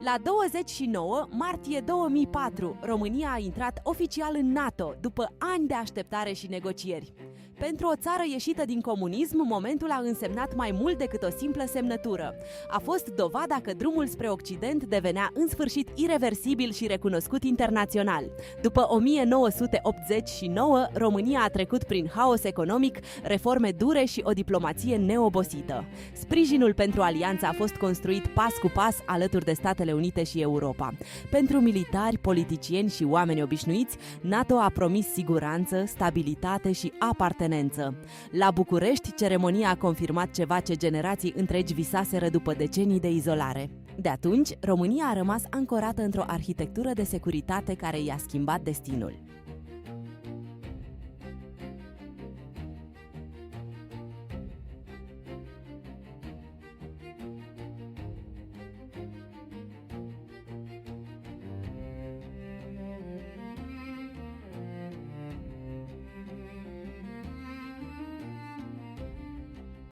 La 29 martie 2004, România a intrat oficial în NATO, după ani de așteptare și negocieri. Pentru o țară ieșită din comunism, momentul a însemnat mai mult decât o simplă semnătură. A fost dovada că drumul spre Occident devenea în sfârșit ireversibil și recunoscut internațional. După 1989, România a trecut prin haos economic, reforme dure și o diplomație neobosită. Sprijinul pentru alianță a fost construit pas cu pas alături de Statele Unite și Europa. Pentru militari, politicieni și oameni obișnuiți, NATO a promis siguranță, stabilitate și apartenență. La București, ceremonia a confirmat ceva ce generații întregi visaseră după decenii de izolare. De atunci, România a rămas ancorată într-o arhitectură de securitate care i-a schimbat destinul.